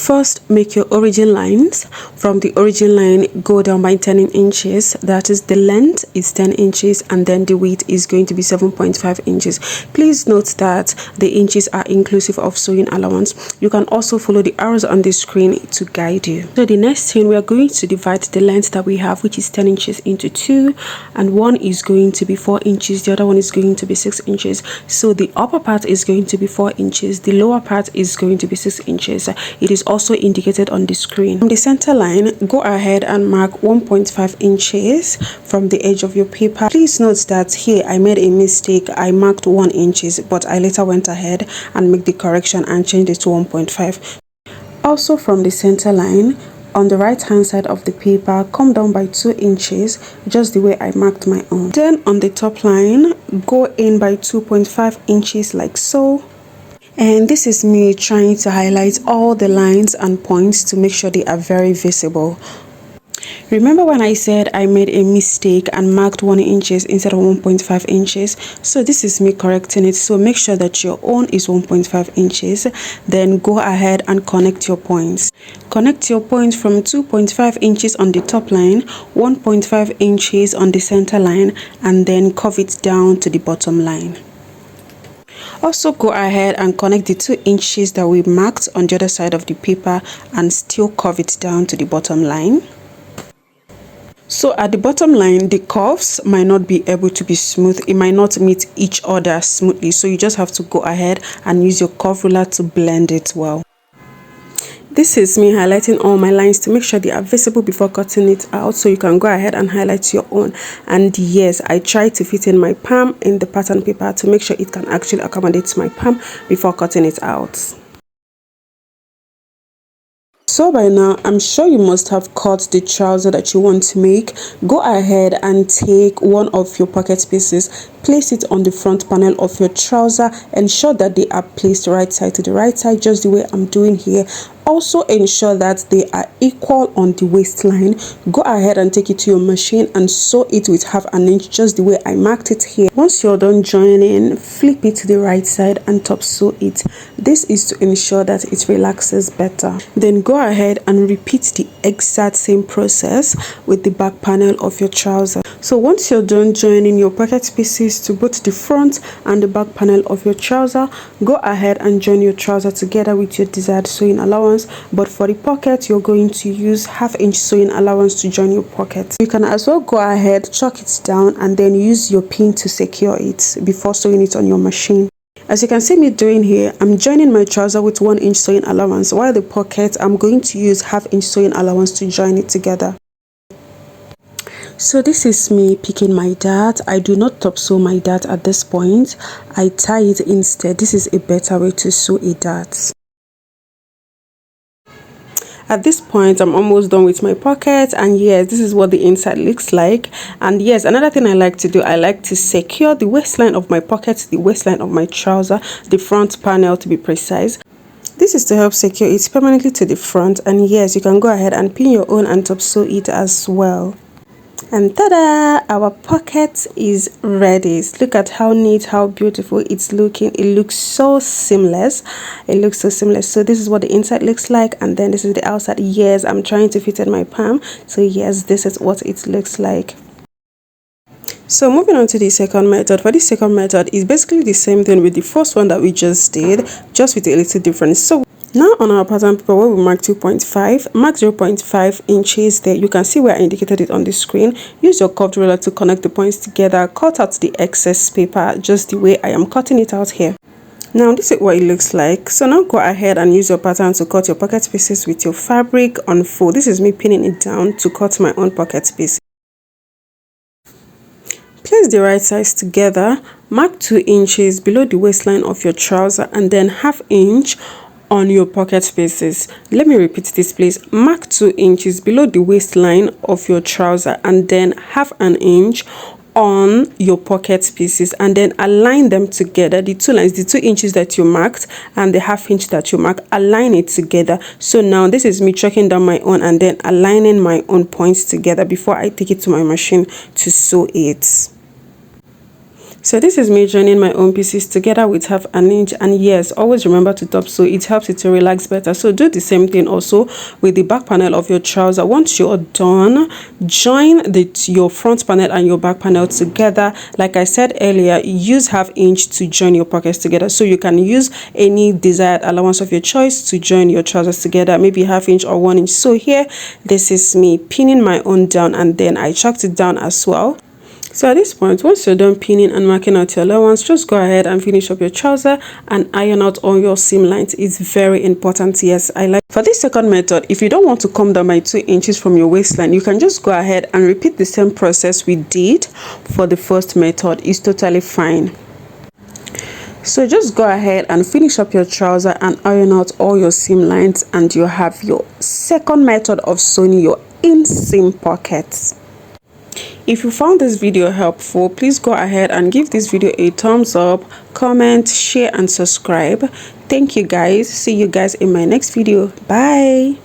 first make your origin lines. From the origin line, go down by 10 inches. That is, the length is 10 inches and then the width is going to be 7.5 inches. Please note that the inches are inclusive of sewing allowance. You can also follow the arrows on the screen to guide you. So the next thing, we are going to divide the length that we have, which is 10 inches, into two, and one is going to be 4 inches, the other one is going to be 6 inches. So the upper part is going to be 4 inches, the lower part is going to be 6 inches. It is also indicated on the screen. From the center line, go ahead and mark 1.5 inches from the edge of your paper. Please note that here I made a mistake. I marked 1 inches, but I later went ahead and made the correction and changed it to 1.5. Also from the center line, on the right hand side of the paper, come down by 2 inches, just the way I marked my own. Then on the top line, go in by 2.5 inches like so. And this is me trying to highlight all the lines and points to make sure they are very visible. Remember when I said I made a mistake and marked 1 inches instead of 1.5 inches? So this is me correcting it. So make sure that your own is 1.5 inches. Then go ahead and connect your points. Connect your points from 2.5 inches on the top line, 1.5 inches on the center line, and then curve it down to the bottom line. Also go ahead and connect the 2 inches that we marked on the other side of the paper and still curve it down to the bottom line. So at the bottom line, the curves might not be able to be smooth. It might not meet each other smoothly. So you just have to go ahead and use your curve ruler to blend it well. This is me highlighting all my lines to make sure they are visible before cutting it out, so you can go ahead and highlight your own. And yes, I try to fit in my palm in the pattern paper to make sure it can actually accommodate my palm before cutting it out. So by now, I'm sure you must have cut the trouser that you want to make. Go ahead and take one of your pocket pieces, place it on the front panel of your trouser, ensure that they are placed right side to the right side, just the way I'm doing here. Also ensure that they are equal on the waistline. Go ahead and take it to your machine and sew it with 1/2 inch, just the way I marked it here. Once you're done joining, flip it to the right side and top sew it. This is to ensure that it relaxes better. Then go ahead and repeat the exact same process with the back panel of your trouser. So once you're done joining your pocket pieces to both the front and the back panel of your trouser, go ahead and join your trouser together with your desired sewing allowance. But for the pocket, you're going to use 1/2 inch sewing allowance to join your pocket. You can as well go ahead, chalk it down, and then use your pin to secure it before sewing it on your machine. As you can see me doing here, I'm joining my trouser with 1 inch sewing allowance, while the pocket, I'm going to use 1/2 inch sewing allowance to join it together. So this is me picking my dart. I do not top sew my dart at this point. I tie it instead. This is a better way to sew a dart. At this point, I'm almost done with my pocket, and yes, this is what the inside looks like. And yes, another thing I like to do, I like to secure the waistline of my pocket, the waistline of my trouser, the front panel to be precise. This is to help secure it permanently to the front, and yes, you can go ahead and pin your own and top sew it as well. And ta-da! Our pocket is ready. Look at how neat, how beautiful it's looking. It looks so seamless. It looks so seamless. So this is what the inside looks like, and then this is the outside. Yes, I'm trying to fit in my palm. So yes, this is what it looks like. So moving on to the second method. For this second method, is basically the same thing with the first one that we just did, just with a little difference. So now on our pattern paper, where we mark 2.5, mark 0.5 inches there. You can see where I indicated it on the screen. Use your curved ruler to connect the points together. Cut out the excess paper just the way I am cutting it out here. Now this is what it looks like. So now go ahead and use your pattern to cut your pocket pieces with your fabric on fold. This is me pinning it down to cut my own pocket piece. Place the right sides together. Mark 2 inches below the waistline of your trouser, and then 1/2 inch on your pocket spaces. Let me repeat this, please. Mark 2 inches below the waistline of your trouser, and then 1/2 inch on your pocket pieces, and then align them together. The two lines, the 2 inches that you marked and the 1/2 inch that you marked, align it together. So now this is me tracking down my own and then aligning my own points together before I take it to my machine to sew it. So this is me joining my own pieces together with 1/2 inch, and yes, always remember to top sew. It helps it to relax better. So do the same thing also with the back panel of your trouser. Once you're done, join your front panel and your back panel together. Like I said earlier, use 1/2 inch to join your pockets together. So you can use any desired allowance of your choice to join your trousers together, maybe 1/2 inch or 1 inch. So here, this is me pinning my own down, and then I chalked it down as well. So at this point, once you're done pinning and marking out your allowance, just go ahead and finish up your trouser and iron out all your seam lines. It's very important. Yes, I like. For this second method, if you don't want to come down by 2 inches from your waistline, you can just go ahead and repeat the same process we did for the first method. It's totally fine. So just go ahead and finish up your trouser and iron out all your seam lines, and you have your second method of sewing your inseam pockets. If you found this video helpful, please go ahead and give this video a thumbs up, comment, share and subscribe. Thank you guys. See you guys in my next video. Bye.